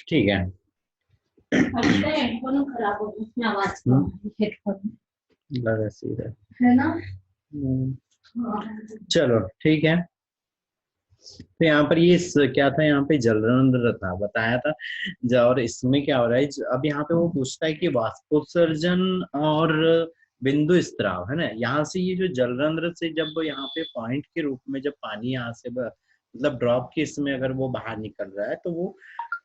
ठीक है। हेडफोन खराब हो गया उसमें आवाज हेडफोन लगा सीधा है ना। चलो ठीक है। तो यहाँ पर ये क्या था, यहाँ पे जलरंध्र था बताया था। और इसमें क्या हो रहा है, अब यहाँ पे वो पूछता है कि वाष्पोत्सर्जन और बिंदु स्त्राव है ना, यहाँ से ये जो जलरंध्र से जब यहाँ पे पॉइंट के रूप में जब पानी यहाँ से मतलब ड्रॉप के इसमें अगर वो बाहर निकल रहा है तो वो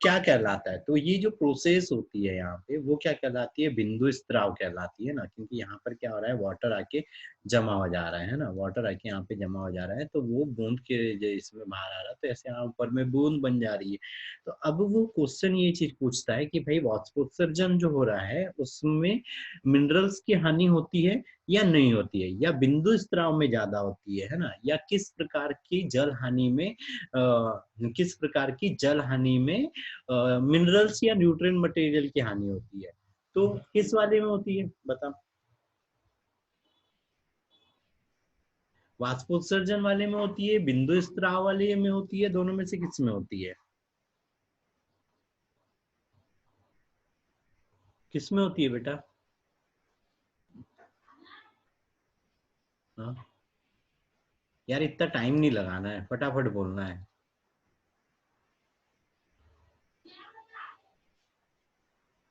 क्या कहलाता है, तो ये जो प्रोसेस होती है यहाँ पे वो क्या कहलाती है, बिंदु स्त्राव कहलाती है ना, क्योंकि यहाँ पर क्या हो रहा है, वाटर आके जमा हो जा रहा है ना, वाटर आके यहाँ पे जमा हो जा रहा है, तो वो बूंद के इसमें बाहर आ रहा है, तो ऐसे यहाँ ऊपर में बूंद बन जा रही है। तो अब वो क्वेश्चन ये चीज पूछता है कि भाई वाष्पोत्सर्जन जो हो रहा है उसमें मिनरल्स की हानि होती है या नहीं होती है, या बिंदु स्त्राव में ज्यादा होती है ना, या किस प्रकार की जल हानि में किस प्रकार की जल हानि में मिनरल्स या न्यूट्रिएंट मटेरियल की हानि होती है, तो किस वाले में होती है बता। वाष्पोत्सर्जन वाले में होती है, बिंदु स्त्राव वाले में होती है, दोनों में से किस में होती है, किस में होती है बेटा। हाँ यार इतना टाइम नहीं लगाना है, फटाफट बोलना है।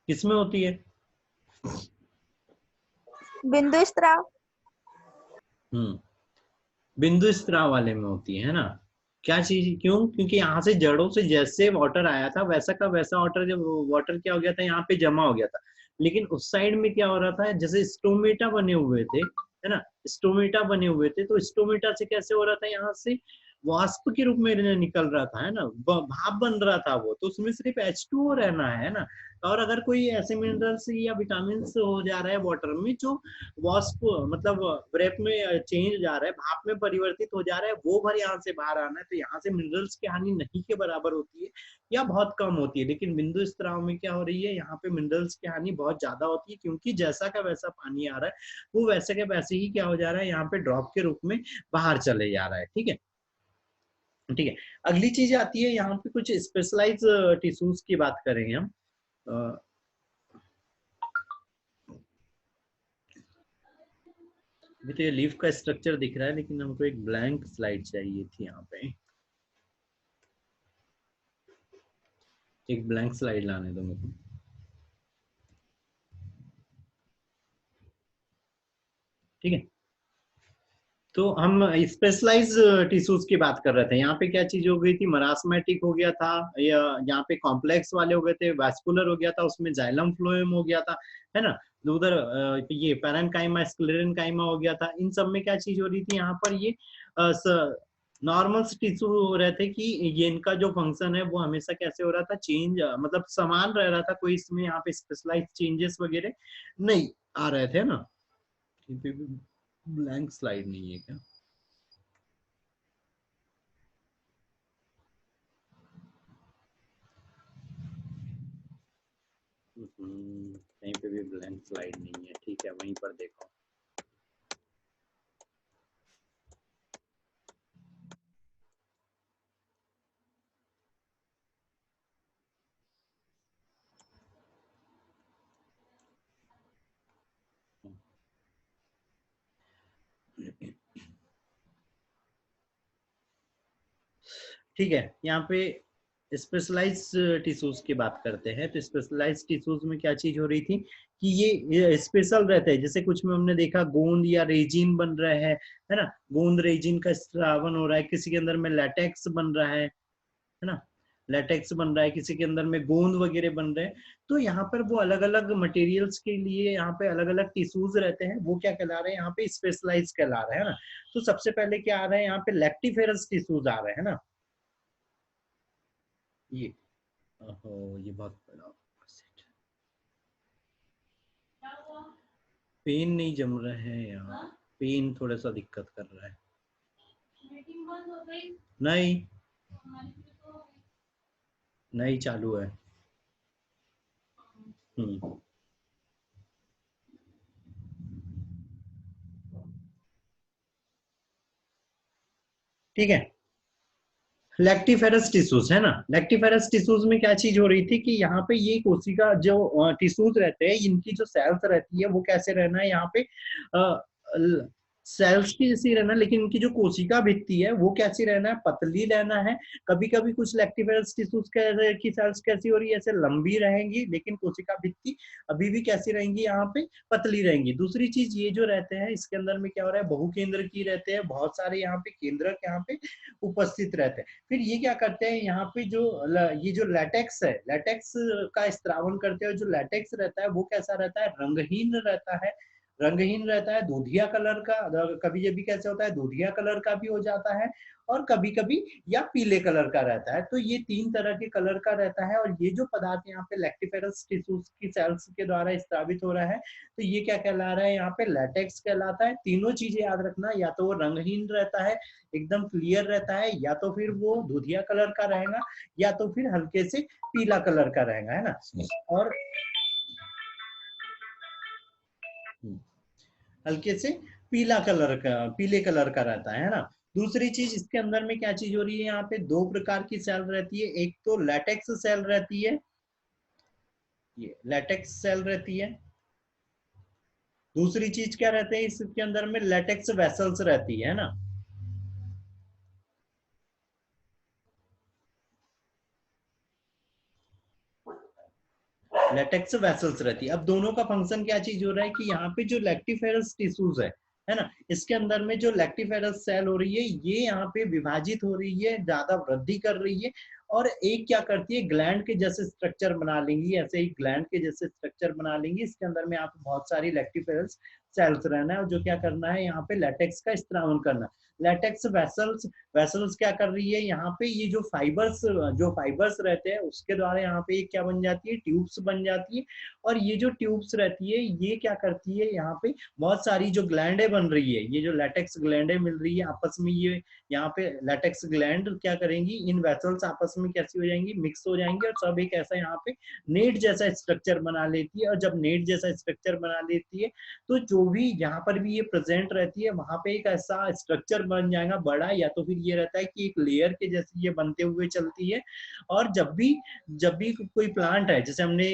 किस में होती है। बिंदु स्त्राव। बिंदु स्त्राव वाले में होती है ना। क्या चीज, क्यों, क्योंकि यहाँ से जड़ों से जैसे वाटर आया था वैसा का वैसा वाटर, जब वाटर क्या हो गया था यहाँ पे जमा हो गया था, लेकिन उस साइड में क्या हो रहा था, जैसे स्टोमेटा बने हुए थे है ना, स्टोमेटा बने हुए थे, तो स्टोमेटा से कैसे हो रहा था, यहाँ से वाष्प के रूप में निकल रहा था है ना, भाप बन रहा था वो, तो उसमें सिर्फ H2O रहना है ना। और अगर कोई ऐसे मिनरल्स या विटामिन हो जा रहा है वाटर में जो वाष्प मतलब ब्रेप में चेंज जा रहा है, भाप में परिवर्तित हो जा रहा है, वो भर यहाँ से बाहर आना है, तो यहाँ से मिनरल्स की हानि नहीं के बराबर होती है या बहुत कम होती है। लेकिन बिंदु स्त्राव में क्या हो रही है, यहाँ पे मिनरल्स की हानि बहुत ज्यादा होती है, क्योंकि जैसा का वैसा पानी आ रहा है वो वैसे के वैसे ही क्या हो जा रहा है, यहाँ पे ड्रॉप के रूप में बाहर चले जा रहा है। ठीक है, ठीक है। अगली चीज आती है यहाँ पे कुछ स्पेशलाइज टिश्यूज की बात करेंगे हम। अभी तो ये लीफ का स्ट्रक्चर दिख रहा है, लेकिन हमको एक ब्लैंक स्लाइड चाहिए थी यहाँ पे, एक ब्लैंक स्लाइड लाने दो मेरे को। ठीक है, तो हम स्पेशलाइज टिश्यूज की बात कर रहे थे, यहाँ पे क्या चीज हो गई थी, मरास्मेटिक हो गया था, या यहाँ पे कॉम्प्लेक्स वाले हो गए थे, वैस्कुलर हो गया था, उसमें जाइलम फ्लोएम हो गया था है ना, उधर ये पैरेन्काइमा स्क्लेरेन्काइमा हो गया था। इन सब में क्या चीज हो रही थी, यहाँ पर ये नॉर्मल टिश्यू हो रहे थे कि ये इनका जो फंक्शन है वो हमेशा कैसे हो रहा था, चेंज मतलब समान रह रहा था, कोई इसमें यहाँ पे स्पेशलाइज चेंजेस वगैरह नहीं आ रहे थे ना। ब्लैंक स्लाइड नहीं है क्या। कहीं पे भी ब्लैंक स्लाइड नहीं है, ठीक है वहीं पर देखो। ठीक है, यहाँ पे स्पेशलाइज टिश्यूज की बात करते हैं, तो स्पेशलाइज टिश्यूज में क्या चीज हो रही थी कि ये स्पेशल रहते हैं, जैसे कुछ में हमने देखा गोंद या रेजिन बन रहा है ना, गोंद रेजिन का स्रावन हो रहा है, किसी के अंदर में लैटेक्स बन रहा है ना, लेटेक्स बन रहा है, किसी के अंदर में गोंद वगैरह बन रहे हैं। तो यहाँ पर वो अलग अलग मटेरियल्स के लिए यहाँ पे अलग अलग टिश्यूज रहते हैं, वो क्या कहला रहे हैं, यहाँ पे स्पेशलाइज कहला रहे हैं ना। तो सबसे पहले क्या आ रहा है, यहाँ पे लैक्टिफेरस टिश्यूज आ रहे हैं ना, ये ओहो ये बहुत बड़ा पेन नहीं जम रहा है यार, पेन थोड़ा सा दिक्कत कर रहा है। नहीं नहीं चालू है। हम्म, ठीक है। लैक्टिफेरस टिश्यूज है ना, लैक्टिफेरस टिश्यूज में क्या चीज हो रही थी कि यहाँ पे ये कोशिका जो टिश्यूज रहते हैं, इनकी जो सेल्स रहती है वो कैसे रहना है यहाँ पे सेल्स की जैसी रहना, लेकिन इनकी जो कोशिका भित्ति है वो कैसी रहना है, पतली रहना है। कभी कभी कुछ लैक्टिफेरस टिश्यूज की सेल्स कैसी हो रही है, ऐसे लंबी रहेंगी, लेकिन कोशिका भित्ति अभी भी कैसी रहेंगी, यहाँ पे पतली रहेंगी। दूसरी चीज ये जो रहते हैं इसके अंदर में क्या हो रहा है, बहुकेंद्र की रहते हैं, बहुत सारे यहाँ पे केंद्रक यहाँ पे उपस्थित रहते हैं। फिर ये क्या करते हैं, यहाँ पे जो ये जो लैटेक्स है, लैटेक्स का स्त्रावन करते हैं। जो लैटेक्स रहता है वो कैसा रहता है, रंगहीन रहता है, रंगहीन रहता है, दूधिया कलर का, कभी ये भी कैसे होता है, दूधिया कलर का भी हो जाता है, और कभी कभी या पीले कलर का रहता है। तो ये तीन तरह के कलर का रहता है। और ये जो पदार्थ यहाँ पे लैक्टिफेरस टिश्यूज की सेल्स के द्वारा स्त्रावित हो रहा है, तो ये क्या कहला रहा है, यहाँ पे लैटेक्स कहलाता है। तीनों चीजें याद रखना, या तो वो रंगहीन रहता है, एकदम क्लियर रहता है, या तो फिर वो दूधिया कलर का रहेगा, या तो फिर हल्के से पीला कलर का रहेगा, है ना। और हल्के से पीला कलर का, पीले कलर का रहता है ना। दूसरी चीज इसके अंदर में क्या चीज हो रही है, यहाँ पे दो प्रकार की सेल रहती है। एक तो लैटेक्स सेल रहती है, ये लैटेक्स सेल रहती है। दूसरी चीज क्या रहते हैं इसके अंदर में, लैटेक्स वेसल्स रहती है ना। लैटेक्स वेसल्स रहती है। अब दोनों का फंक्शन क्या चीज हो रहा है कि यहाँ पे जो लैक्टिफेरस टिश्यूज है ना, इसके अंदर में जो लैक्टिफेरस सेल हो रही है, ये यहाँ पे विभाजित हो रही है, ज्यादा वृद्धि कर रही है, और एक क्या करती है, ग्लैंड के जैसे स्ट्रक्चर बना लेंगी, ऐसे ही ग्लैंड के जैसे स्ट्रक्चर बना लेंगी। इसके अंदर में यहाँ पे बहुत सारी लैक्टिफेरस सेल्स रहना है, और जो क्या करना है, यहाँ पे लैटेक्स का स्त्रावन करना। लैटेक्स वेसल्स, वेसल्स क्या कर रही है, यहाँ पे ये जो फाइबर्स रहते हैं उसके द्वारा यहाँ पे क्या बन जाती है, ट्यूब्स बन जाती है। और ये जो ट्यूब्स रहती है ये क्या करती है, यहाँ पे बहुत सारी जो ग्लैंडे बन रही है, ये जो लैटेक्स ग्लैंडे मिल रही है आपस में, ये यहाँ पे लैटेक्स ग्लैंड क्या करेंगी, इन वेसल्स आपस में कैसी हो जाएंगी, मिक्स हो जाएंगी, और सब एक ऐसा यहाँ पे नेट जैसा स्ट्रक्चर बना लेती है। और जब नेट जैसा स्ट्रक्चर बना लेती है, तो जो भी जहां पर भी ये प्रेजेंट रहती है वहां पे एक ऐसा स्ट्रक्चर बन जाएगा बड़ा, या तो फिर ये रहता है कि एक लेयर के जैसे ये बनते हुए चलती है। और जब भी कोई प्लांट है, जैसे हमने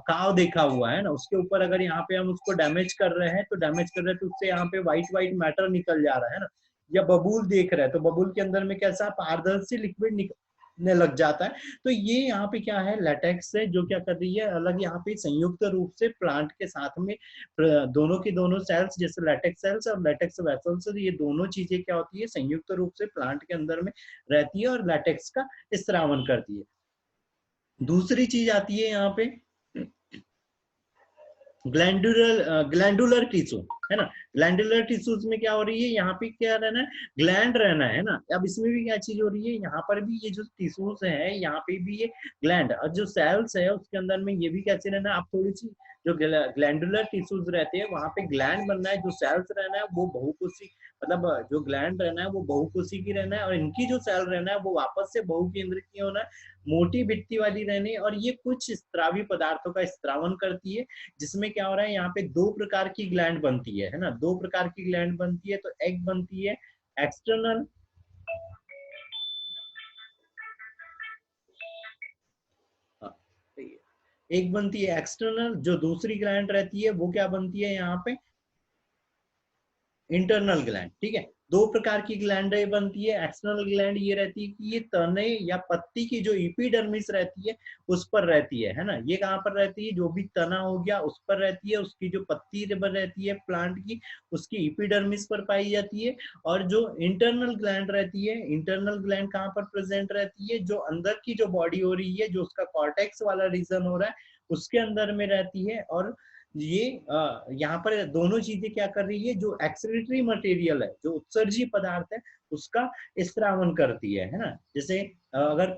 काव देखा हुआ है ना, उसके ऊपर अगर यहाँ पे हम उसको डैमेज कर रहे हैं, तो उससे यहाँ पे व्हाइट व्हाइट मैटर निकल जा रहा है ना। या बबूल देख रहे हैं, तो बबूल के अंदर में कैसा पारदर्शी लिक्विड निकलने लग जाता है। तो ये यहाँ पे क्या है, लैटेक्स है जो क्या कर रही है, अलग यहाँ पे संयुक्त रूप से प्लांट के साथ में दोनों की दोनों सेल्स, जैसे लैटेक्स सेल्स और लैटेक्स वेसल्स, ये दोनों चीजें क्या होती है, संयुक्त रूप से प्लांट के अंदर में रहती है और लैटेक्स का स्त्रावन करती है। दूसरी चीज आती है यहाँ पे ग्लैंडुलर टिश्यू, है ना। ग्लैंडुलर टिश्यूज में क्या हो रही है, यहाँ पे क्या रहना है, ग्लैंड रहना है ना। अब इसमें भी क्या चीज हो रही है, यहाँ पर भी ये जो टिश्यूज है यहाँ पे भी ये ग्लैंड, और जो सेल्स है उसके अंदर में ये भी कैसे रहना है। आप थोड़ी सी जो ग्लैंडुलर टिश्यूज रहते हैं वहां पे ग्लैंड बनना है, जो सेल्स रहना है वो बहुकोशी, मतलब जो ग्लैंड रहना है वो बहुकोशी की रहना है, और इनकी जो सेल रहना है वो वापस से बहुकेंद्र की होना है, मोटी भित्ति वाली रहनी। और ये कुछ स्त्रावी पदार्थों का स्त्रावन करती है, जिसमें क्या हो रहा है, यहाँ पे दो प्रकार की ग्लैंड बनती है ना, दो प्रकार की ग्लैंड बनती है। तो एक बनती है एक्सटर्नल, एक बनती है एक्सटर्नल, जो दूसरी ग्लैंड रहती है वो क्या बनती है यहाँ पे, इंटरनल ग्लैंड। ठीक है, दो प्रकार की ग्लैंड बनती है। एक्सटर्नल ग्लैंड ये रहती है कि ये तने या पत्ती की जो इपिडर्मिस रहती है उस पर रहती है ना। ये कहाँ पर रहती है, जो भी तना हो गया उस पर रहती है, उसकी जो पत्ती रहती है प्लांट की, उसकी इपिडर्मिस पर पाई जाती है। और जो इंटरनल ग्लैंड रहती है, इंटरनल ग्लैंड कहाँ पर प्रेजेंट रहती है, जो अंदर की जो बॉडी हो रही है, जो उसका कॉर्टेक्स वाला रीजन हो रहा है उसके अंदर में रहती है। और ये यहाँ पर दोनों चीजें क्या कर रही है, जो एक्सक्रीटरी मटेरियल है, जो उत्सर्जी पदार्थ है, उसका स्त्रावन करती है ना। जैसे अगर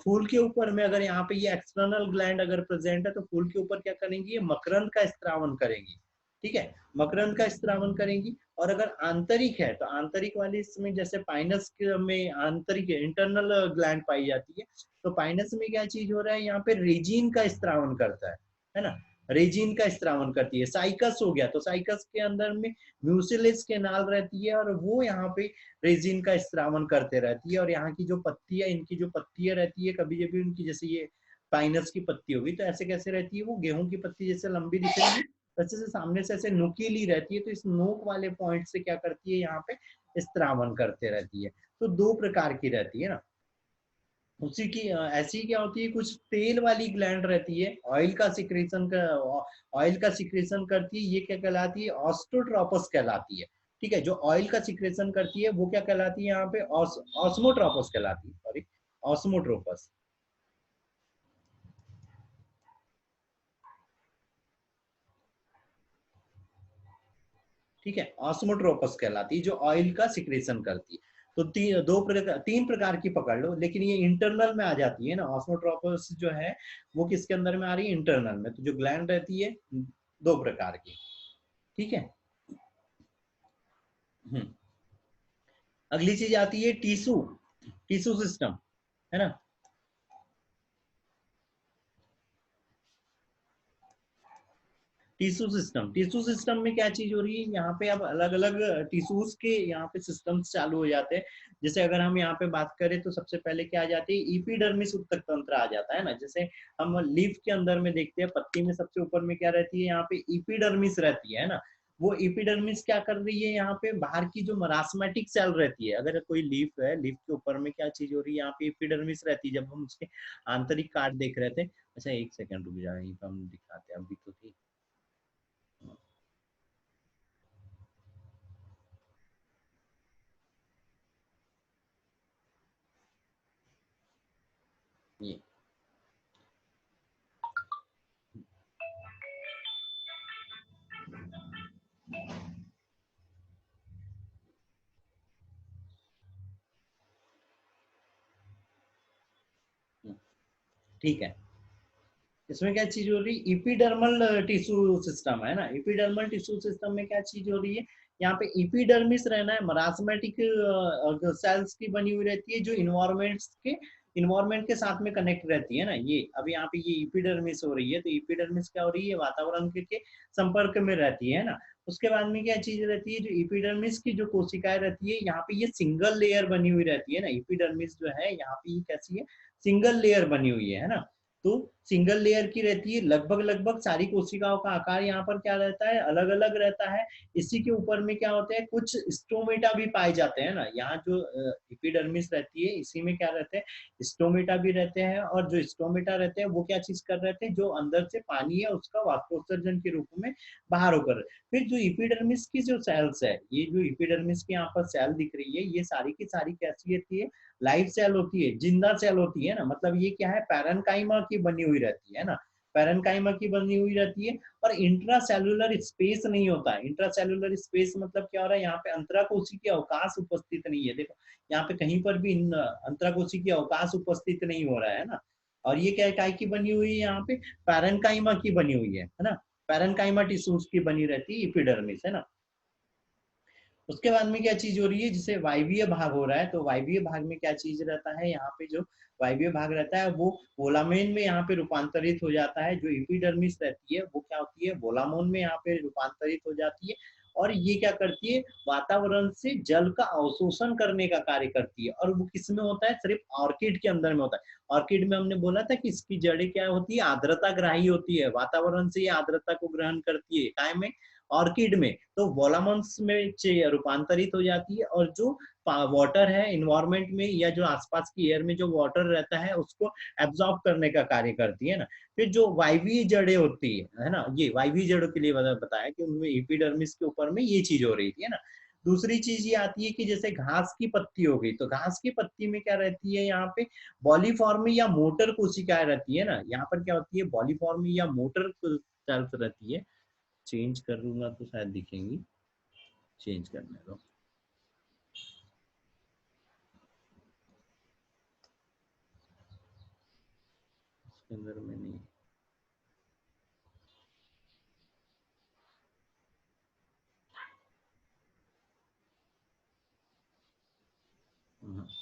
फूल के ऊपर में अगर यहाँ पे ये एक्सटर्नल ग्लैंड अगर प्रेजेंट है, तो फूल के ऊपर क्या करेंगी, ये मकरंद का स्त्रावन करेंगी। ठीक है, मकरंद का स्त्रावन करेंगी। और अगर आंतरिक है तो आंतरिक वाले इसमें, जैसे पाइनस में आंतरिक इंटरनल ग्लैंड पाई जाती है, तो पाइनस में क्या चीज हो रहा है, यहाँ पे रेजिन का स्त्रावन करता है ना। रेजिन का स्त्रावन करती है। साइकस हो गया तो साइकस के अंदर में म्यूसिलेज केनाल रहती है और वो यहाँ पे रेजिन का स्त्रावन करते रहती है। और यहाँ की जो पत्तियां, इनकी जो पत्तियां रहती है, कभी कभी उनकी जैसे ये पाइनस की पत्ती होगी तो ऐसे कैसे रहती है, वो गेहूं की पत्ती जैसे लंबी दिख रही है वैसे से सामने से ऐसे नुकीली रहती है। तो इस नोक वाले पॉइंट से क्या करती है, यहाँ पे स्त्रावन करते रहती है। तो दो प्रकार की रहती है ना। उसी की ऐसी क्या होती है, कुछ तेल वाली ग्लैंड रहती है, ऑयल का सिक्रेशन करती है, ये क्या कहलाती है, ऑस्टोट्रोपस कहलाती है। ठीक है, जो ऑयल का सिक्रेशन करती है वो क्या कहलाती है, यहाँ पे ऑस्मोट्रोपस कहलाती है, सॉरी, ऑस्मोट्रोपस। ठीक है, ऑस्मोट्रोपस कहलाती है जो ऑयल का सिक्रेशन करती है। तो तीन प्रकार की पकड़ लो, लेकिन ये इंटरनल में आ जाती है ना। ऑस्मोट्रोपस जो है वो किसके अंदर में आ रही है, इंटरनल में। तो जो ग्लैंड रहती है दो प्रकार की। ठीक है। अगली चीज आती है टीसू, टीसू सिस्टम, है ना। टिश्यू सिस्टम में क्या चीज हो रही है, यहाँ पे अब अलग अलग टिश्यूज के यहाँ पे सिस्टम्स चालू हो जाते हैं। जैसे अगर हम यहाँ पे बात करें तो सबसे पहले क्या आ जाती है, इपिडर्मिस उत्तक तंत्र आ जाता है ना। जैसे हम लीफ के अंदर में देखते हैं, पत्ती में सबसे ऊपर में क्या रहती है, यहाँ पे इपिडर्मिस रहती है ना। वो इपिडर्मिस क्या कर रही है, यहाँ पे बाहर की जो मरास्मेटिक सेल रहती है, अगर कोई लीफ है, लीफ के ऊपर में क्या चीज हो रही है, यहाँ पे इपिडर्मिस रहती है। जब हम उसके आंतरिक काट देख रहे थे, अच्छा एक सेकंड रुक जाए, हम दिखाते हैं, अभी तो थी। ये ठीक है, इसमें क्या चीज हो रही है, इपिडर्मल टिश्यू सिस्टम है ना। इपिडर्मल टिश्यू सिस्टम में क्या चीज हो रही है, यहाँ पे इपिडर्मिस रहना है, मरासमेटिक सेल्स की बनी हुई रहती है जो इन्वायरमेंट के साथ में कनेक्ट रहती है ना। ये अब यहाँ पे ये इपिडर्मिस हो रही है, तो इपिडर्मिस क्या हो रही है, वातावरण के संपर्क में रहती है ना। उसके बाद में क्या चीज रहती है, जो इपिडर्मिस की जो कोशिकाएं रहती है, यहाँ पे ये सिंगल लेयर बनी हुई रहती है ना। इपिडर्मिस जो है यहाँ पे ये कैसी है, सिंगल लेयर बनी हुई है ना। तो सिंगल लेयर की रहती है, लगभग लगभग सारी कोशिकाओं का आकार यहाँ पर क्या रहता है, अलग अलग रहता है। इसी के ऊपर में क्या होता है, कुछ स्टोमेटा भी पाए जाते हैं ना। यहाँ जो एपिडर्मिस रहती है, इसी में क्या रहते हैं, स्टोमेटा भी रहते हैं। और जो स्टोमेटा रहते हैं वो क्या चीज कर रहे थे, जो अंदर से पानी है उसका वाष्पोत्सर्जन के रूप में बाहर होकर। फिर जो एपिडर्मिस की जो सेल्स है, ये जो एपिडर्मिस की यहाँ पर सेल दिख रही है, ये सारी की सारी कैसी रहती है, लाइव सेल होती है, जिंदा सेल होती है ना। मतलब ये क्या है, पैरेनकाइमा की बनी हुई रहती है ना, पैरेनकाइमा की बनी हुई रहती है। और इंट्रा सेलुलर स्पेस नहीं होता है। इंट्रा सेलुलर स्पेस मतलब क्या हो रहा है, यहाँ पे अंतराकोशी की अवकाश उपस्थित नहीं है। देखो यहाँ पे कहीं पर भी अंतराकोशी की अवकाश उपस्थित नहीं हो रहा है ना। और ये क्या काय की बनी हुई है, यहाँ पे पैरेनकाइमा की बनी हुई है ना। पैरेनकाइमा टिश्यूज की बनी रहती है एपिडर्मिस, है ना। उसके बाद में क्या चीज हो रही है, जिसे वायवीय भाग हो रहा है, तो वायवीय भाग में क्या चीज रहता है, यहाँ पे जो वायवीय भाग रहता है वो वोलामेन में यहाँ पे रूपांतरित हो जाता है। जो एपिडर्मिस रहती है वो क्या होती है, वोलामोन में यहाँ पे रूपांतरित हो जाती है। और ये क्या करती है, वातावरण से जल का अवशोषण करने का कार्य करती है। और वो किस में होता है, सिर्फ ऑर्किड के अंदर में होता है। ऑर्किड में हमने बोला था कि इसकी जड़ें क्या होती है, आर्द्रता ग्राही होती है, वातावरण से ये आर्द्रता को ग्रहण करती है। काय में, ऑर्किड में। तो वोलामंस में रूपांतरित हो जाती है। और जो वाटर है इन्वायरमेंट में या जो आसपास की एयर में जो वाटर रहता है उसको एब्जॉर्ब करने का कार्य करती है ना। फिर जो वायवीय जड़ें होती है ना, ये वायवीय जड़ों के लिए बताया कि उनमें एपिडर्मिस के ऊपर में ये चीज हो रही थी, है ना। दूसरी चीज ये आती है कि जैसे घास की पत्ती हो गई, तो घास की पत्ती में क्या रहती है, यहाँ पे बॉलीफॉर्मी या मोटर कोशिकाएं रहती है ना। यहाँ पर क्या होती है, बॉलीफॉर्मी या मोटर सेल्स रहती है। चेंज कर लूंगा तो शायद दिखेंगी, चेंज करने दो। इसके अंदर में नहीं,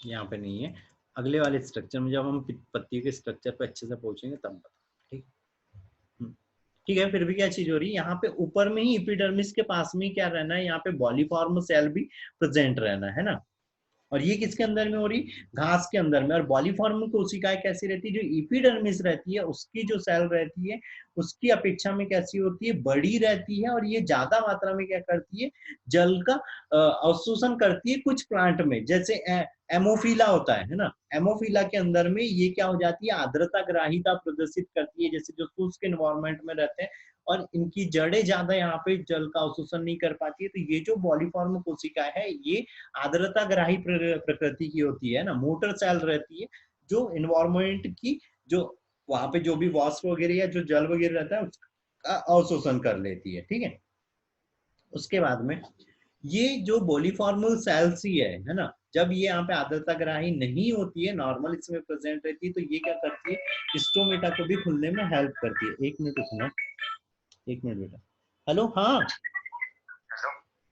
यहाँ पे नहीं है। अगले वाले स्ट्रक्चर में जब हम पत्ती के स्ट्रक्चर पे अच्छे से पहुंचेंगे तब बता, ठीक। ठीक है, फिर भी क्या चीज हो रही है यहाँ पे, ऊपर में ही एपिडर्मिस के पास में क्या रहना है, यहाँ पे बॉलीफॉर्म सेल भी प्रेजेंट रहना है ना। और ये किसके अंदर में हो रही, घास के अंदर में। और बॉलीफॉर्म कोशिकाएं कैसी रहती है, जो एपिडर्मिस रहती है उसकी जो सेल रहती है उसकी अपेक्षा में कैसी होती है, बड़ी रहती है। और ये ज्यादा मात्रा में क्या करती है, जल का अवशोषण करती है कुछ प्लांट में, जैसे एमोफिला होता है ना। एमोफिला के अंदर में ये क्या हो जाती है, आर्द्रता ग्राहिता प्रदर्शित करती है, जैसे जो शुष्क एनवायरमेंट में रहते हैं और इनकी जड़ें ज्यादा यहाँ पे जल का अवशोषण नहीं कर पाती है। तो ये जो बॉलीफॉर्म कोशिका है ये आर्द्रता ग्राही प्रकृति की होती है ना, मोटर सेल रहती है जो इन्वायरमेंट की जो वहां पे जो भी वाष्प वगैरह या जो जल वगैरह रहता है उसका अवशोषण कर लेती है। ठीक है, उसके बाद में ये जो बॉलीफॉर्मल सेल्स ही है ना, जब ये यहाँ पे आर्द्रता ग्राही नहीं होती है, नॉर्मल इसमें प्रेजेंट रहती है, तो ये क्या करती है, स्टोमेटा को भी खुलने में हेल्प करती है। एक मिनट रुकना, एक मिनट बेटा। हेलो, हाँ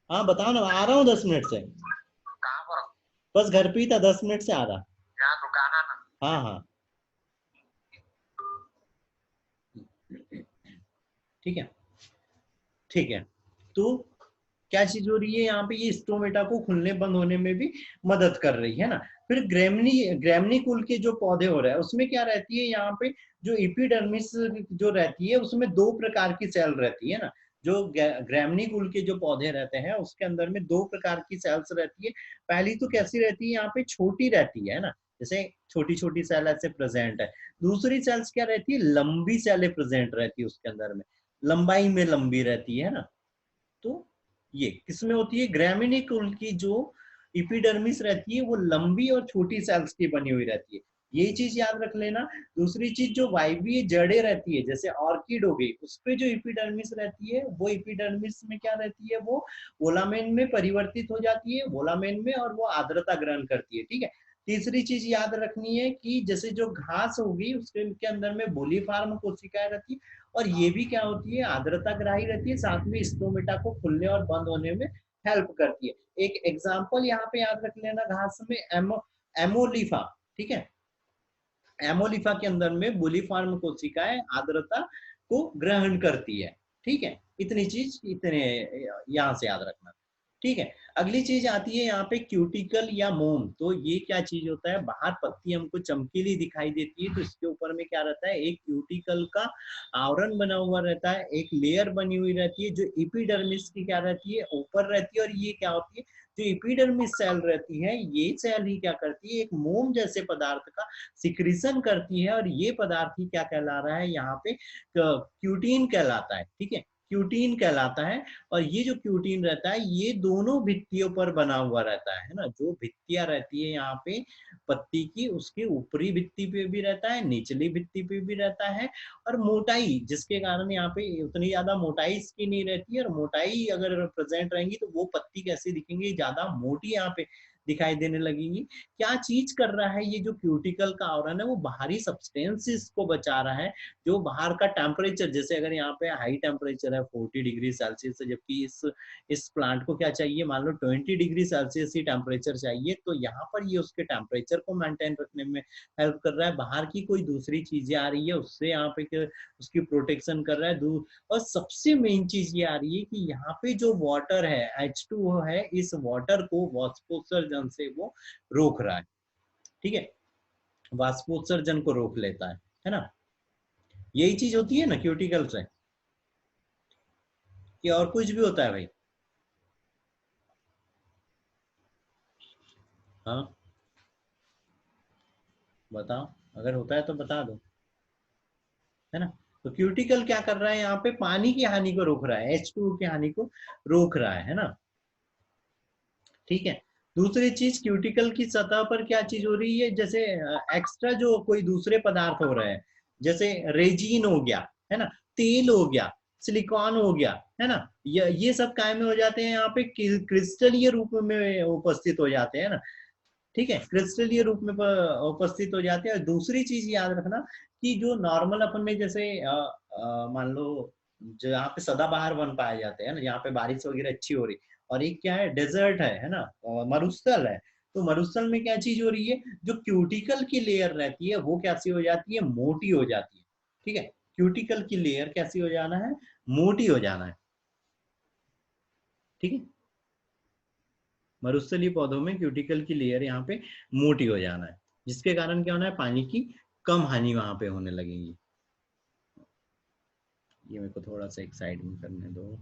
हाँ बताओ ना, आ रहा हूँ 10 मिनट से। कहाँ पर हो? बस घर पे ही था, 10 मिनट से आ रहा। यहाँ दुकान है ना। हाँ हाँ ठीक है, ठीक है। तो क्या चीज हो रही है यहाँ पे, ये स्टोमेटा को खुलने बंद होने में भी मदद कर रही है ना। फिर ग्रेमनी ग्रेमनी कुल के जो पौधे हो रहे हैं उसमें क्या रहती है, यहाँ पे जो एपिडर्मिस जो रहती है उसमें दो प्रकार की सेल रहती है ना। जो ग्रेमनी कुल के जो पौधे रहते हैं उसके अंदर में दो प्रकार की सेल्स रहती है। पहली तो कैसी रहती है, यहाँ पे छोटी रहती है ना, जैसे छोटी छोटी सेल ऐसे प्रेजेंट है। दूसरी सेल्स क्या रहती है, लंबी सेलें प्रेजेंट रहती है उसके अंदर में, लंबाई में लंबी रहती है ना। तो ये किसमें होती है, ग्रामीणी कुल की जो इपिडर्मिस रहती है वो लंबी और छोटी सेल्स की बनी हुई रहती है, ये चीज याद रख लेना। दूसरी चीज जो वायवीय जड़ें रहती है जैसे ऑर्किड हो गई, उस पे जो इपिडर्मिस रहती है वो इपिडर्मिस में क्या रहती है, वो वोलामेन में परिवर्तित हो जाती है, वोलामेन में, और वो आर्द्रता ग्रहण करती है। ठीक है, तीसरी चीज याद रखनी है कि जैसे जो घास होगी उसके के अंदर में बोलीफार्म कोशिकाएं रहती है, और ये भी क्या होती है, आर्द्रता ग्राही रहती है, साथ में स्टोमेटा को खुलने और बंद होने में हेल्प करती है। एक एग्जांपल यहाँ पे याद रख लेना, घास में एमोलिफा। ठीक है, एमोलिफा के अंदर में बुलीफार्म कोशिकाएं आर्द्रता को ग्रहण करती है। ठीक है, इतनी चीज इतने यहाँ से याद रखना। ठीक है, अगली चीज आती है यहाँ पे क्यूटिकल या मोम। तो ये क्या चीज होता है, बाहर पत्ती हमको चमकीली दिखाई देती है तो इसके ऊपर में क्या रहता है, एक क्यूटिकल का आवरण बना हुआ रहता है, एक लेयर बनी हुई रहती है जो एपिडर्मिस की क्या रहती है, ऊपर रहती है। और ये क्या होती है, जो एपिडर्मिस सेल रहती है ये सेल ही क्या करती है, एक मोम जैसे पदार्थ का सिक्रीशन करती है, और ये पदार्थ ही क्या कहला रहा है यहाँ पे, क्यूटीन कहलाता है। ठीक है, क्यूटीन कहलाता है। और ये जो क्यूटीन रहता है ये दोनों भित्तियों पर बना हुआ रहता है ना, जो भित्तियां रहती है यहाँ पे पत्ती की, उसके ऊपरी भित्ति पे भी रहता है, निचली भित्ति पे भी रहता है। और मोटाई, जिसके कारण यहाँ पे उतनी ज्यादा मोटाई इसकी नहीं रहती है, और मोटाई अगर प्रेजेंट रहेंगी तो वो पत्ती कैसी दिखेंगी, ज्यादा मोटी यहाँ पे दिखाई देने लगेंगी। क्या चीज कर रहा है, ये जो क्यूटिकल का आवरण है वो बाहरी सब्सटेंसेस को बचा रहा है। जो बाहर का टेम्परेचर, जैसे अगर यहाँ पे हाई टेम्परेचर है 40 डिग्री सेल्सियस, जबकि इस प्लांट को क्या चाहिए, मान लो 20 डिग्री सेल्सियस ही टेम्परेचर चाहिए, तो यहाँ पर ये उसके टेम्परेचर को मेंटेन रखने में हेल्प कर रहा है। बाहर की कोई दूसरी चीजें आ रही है उससे यहाँ पे उसकी प्रोटेक्शन कर रहा है। और सबसे मेन चीज ये आ रही है कि यहाँ पे जो वाटर है H2O है, इस वाटर को वाष्पोत्सर्जन से वो रोक रहा है। ठीक है, वाष्पोत्सर्जन को रोक लेता है ना। यही चीज होती है ना क्यूटिकल से, कि और कुछ भी होता है भाई? हाँ बताओ, अगर होता है तो बता दो, है ना। तो क्यूटिकल क्या कर रहा है, यहाँ पे पानी की हानि को रोक रहा है, H2O की हानि को रोक रहा है ना। ठीक है, दूसरी चीज क्यूटिकल की सतह पर क्या चीज हो रही है, जैसे एक्स्ट्रा जो कोई दूसरे पदार्थ हो रहे हैं, जैसे रेजिन हो गया, है ना, तेल हो गया, सिलिकॉन हो गया, है ना, ये सब काय में हो जाते हैं, यहाँ पे क्रिस्टलीय रूप में उपस्थित हो जाते हैं ना। ठीक है, क्रिस्टलीय रूप में उपस्थित हो जाते हैं। और दूसरी चीज याद रखना कि जो नॉर्मल अपन में जैसे मान लो जहाँ पे सदाबहार वन पाए जाते हैं ना, जहाँ पे बारिश वगैरह अच्छी हो रही, और एक क्या है, डेजर्ट है ना, मरुस्थल है। तो मरुस्थल में क्या चीज हो रही है, जो क्यूटिकल की लेयर रहती है वो कैसी हो जाती है, मोटी हो जाती है। ठीक है, क्यूटिकल की लेयर कैसी हो जाना है, मोटी हो जाना है, ठीक है। मरुस्थलीय पौधों में क्यूटिकल की लेयर यहाँ पे मोटी हो जाना है, जिसके कारण क्या होना है, पानी की कम हानि वहां पे होने लगेगी। ये मेरे को थोड़ा सा एक साइड में करने दो,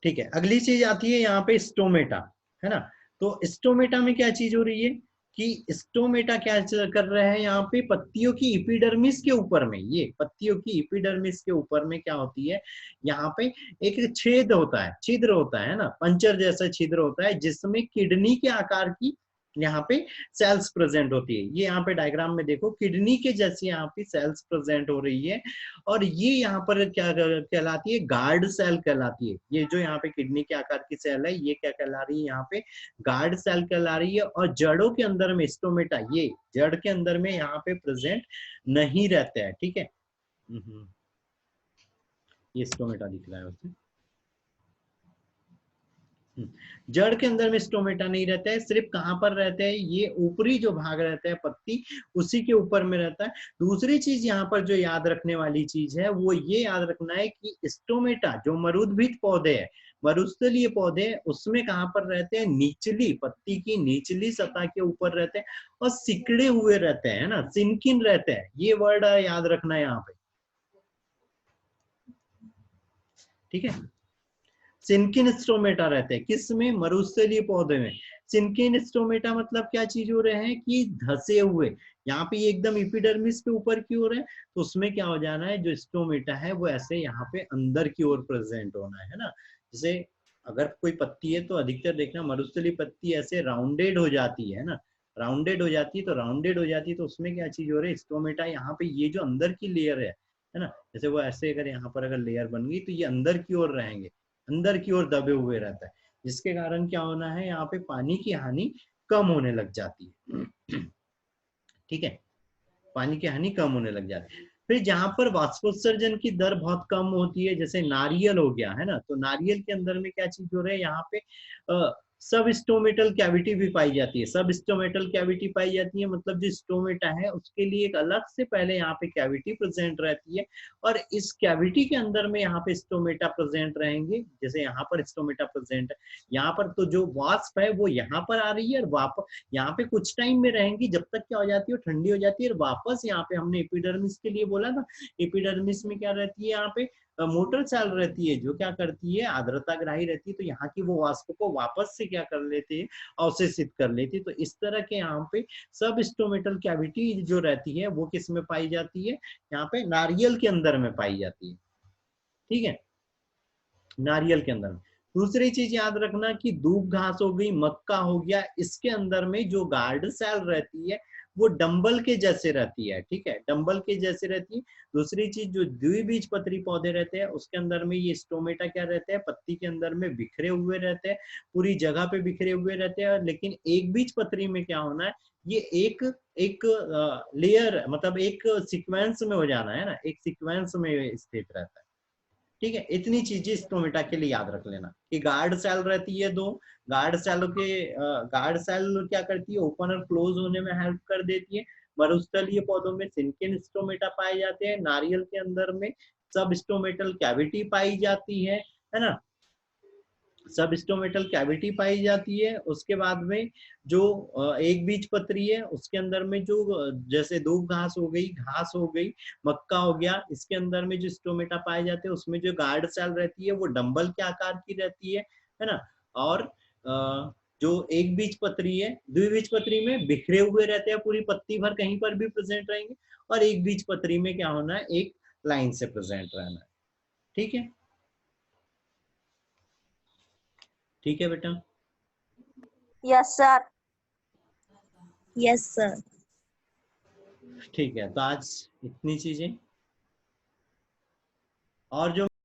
ठीक है। अगली चीज आती है यहाँ पे स्टोमेटा, है ना। तो स्टोमेटा में क्या चीज हो रही है कि स्टोमेटा क्या कर रहा है यहाँ पे, पत्तियों की इपिडर्मिस के ऊपर में, ये पत्तियों की इपिडर्मिस के ऊपर में क्या होती है, यहाँ पे एक छेद होता है, छिद्र होता है ना, पंचर जैसा छिद्र होता है, जिसमें किडनी के आकार की यहाँ पे सेल्स प्रेजेंट होती है। ये यहाँ पे डायग्राम में देखो, किडनी के जैसी यहाँ पे सेल्स प्रेजेंट हो रही है, और ये यहाँ पर क्या कहलाती है, गार्ड सेल कहलाती है। ये जो यहाँ पे किडनी के आकार की सेल है, ये क्या कहला रही है, यहाँ पे गार्ड सेल कहला रही है। और जड़ों के अंदर में स्टोमेटा, ये जड़ के अंदर में यहाँ पे प्रेजेंट नहीं रहता है, ठीक है। ये स्टोमेटा दिख रहा है उसमें, जड़ के अंदर में स्टोमेटा नहीं रहता है, सिर्फ कहां पर रहता है, ये ऊपरी जो भाग रहता है पत्ती, उसी के ऊपर में रहता है। दूसरी चीज यहाँ पर जो याद रखने वाली चीज है, वो ये याद रखना है कि स्टोमेटा जो मरुद्भिद पौधे है, मरुस्थलीय पौधे, उसमें कहां पर रहते हैं, निचली पत्ती की निचली सतह के ऊपर रहते हैं, और सिकड़े हुए रहते हैं ना, सिनकिन रहते हैं। ये वर्ड याद रखना है यहाँ पे, ठीक है। सिनकिन स्टोमेटा रहते हैं किसमें, मरुस्थलीय पौधे में। सिनकिन स्टोमेटा मतलब क्या चीज हो रहे हैं कि धसे हुए, यहाँ पे एकदम इपिडर्मिस के ऊपर की ओर है, तो उसमें क्या हो जाना है, जो स्टोमेटा है वो ऐसे यहाँ पे अंदर की ओर प्रेजेंट होना है ना। जैसे अगर कोई पत्ती है तो अधिकतर देखना मरुस्थलीय पत्ती ऐसे राउंडेड हो जाती है ना, राउंडेड हो जाती है, तो राउंडेड हो जाती है तो उसमें क्या चीज हो रही है, स्टोमेटा यहाँ पे ये जो अंदर की लेयर है ना, जैसे वो ऐसे अगर यहाँ पर अगर लेयर बन गई तो ये अंदर की ओर रहेंगे, अंदर की ओर दबे हुए रहता है, जिसके कारण क्या होना है, यहाँ पे पानी की हानि कम होने लग जाती है, ठीक है। पानी की हानि कम होने लग जाती है। फिर जहां पर वाष्पोत्सर्जन की दर बहुत कम होती है, जैसे नारियल हो गया है ना, तो नारियल के अंदर में क्या चीज हो रहा है, यहाँ पे सब स्टोमेटल कैविटी भी पाई जाती है। सब स्टोमेटल कैविटी पाई जाती है मतलब जो स्टोमेटा है उसके लिए एक अलग से पहले यहाँ पे कैविटी प्रेजेंट रहती है, और इस कैविटी के अंदर में यहाँ पे स्टोमेटा प्रेजेंट रहेंगे। जैसे यहाँ पर स्टोमेटा प्रेजेंट है, यहाँ पर तो जो वाष्प है वो यहाँ पर आ रही है, और वापस यहाँ पे कुछ टाइम में रहेंगी, जब तक क्या हो जाती है, ठंडी हो जाती है, और वापस यहाँ पे हमने एपिडर्मिस के लिए बोला था, एपिडर्मिस में क्या रहती है, यहाँ पे मोटर सेल रहती है, जो क्या करती है, आर्द्रता ग्राही रहती है, तो यहाँ की वो वाष्प को वापस से क्या कर लेते हैं, अवशोषित कर लेती है। तो इस तरह के यहाँ पे सब स्टोमेटल कैविटी जो रहती है वो किस में पाई जाती है, यहाँ पे नारियल के अंदर में पाई जाती है, ठीक है, नारियल के अंदर में। दूसरी चीज याद रखना कि दूब घास हो गई, मक्का हो गया, इसके अंदर में जो गार्ड सेल रहती है वो डंबल के जैसे रहती है, ठीक है, डंबल के जैसे रहती है। दूसरी चीज जो द्विबीजपत्री पौधे रहते हैं उसके अंदर में ये स्टोमेटा क्या रहते हैं, पत्ती के अंदर में बिखरे हुए रहते हैं, पूरी जगह पे बिखरे हुए रहते हैं। लेकिन एक बीजपत्री में क्या होना है, ये एक एक लेयर मतलब एक सीक्वेंस में हो जाना है ना, एक सीक्वेंस में स्थित रहता है, ठीक है। इतनी चीजें स्टोमेटा के लिए याद रख लेना कि गार्ड सेल रहती है दो, गार्ड सेल के गार्ड सेल क्या करती है, ओपन और क्लोज होने में हेल्प कर देती है। मरुस्थलीय पौधों में सिनकिन स्टोमेटा पाए जाते हैं, नारियल के अंदर में सब स्टोमेटल कैविटी पाई जाती है ना, सब स्टोमेटल कैविटी पाई जाती है। उसके बाद में जो एक बीजपत्री है उसके अंदर में जो जैसे दूब घास हो गई, घास हो गई, मक्का हो गया, इसके अंदर में जो स्टोमेटा पाए जाते हैं उसमें जो गार्ड सेल रहती है वो डंबल के आकार की रहती है ना। और जो एक बीजपत्री है, द्विबीजपत्री में बिखरे हुए रहते हैं, पूरी पत्ती भर कहीं पर भी प्रेजेंट रहेंगे, और एक बीजपत्री में क्या होना है, एक लाइन से प्रेजेंट रहना है, ठीक है, ठीक है बेटा। Yes sir. Yes sir. ठीक है, तो आज इतनी चीजें, और जो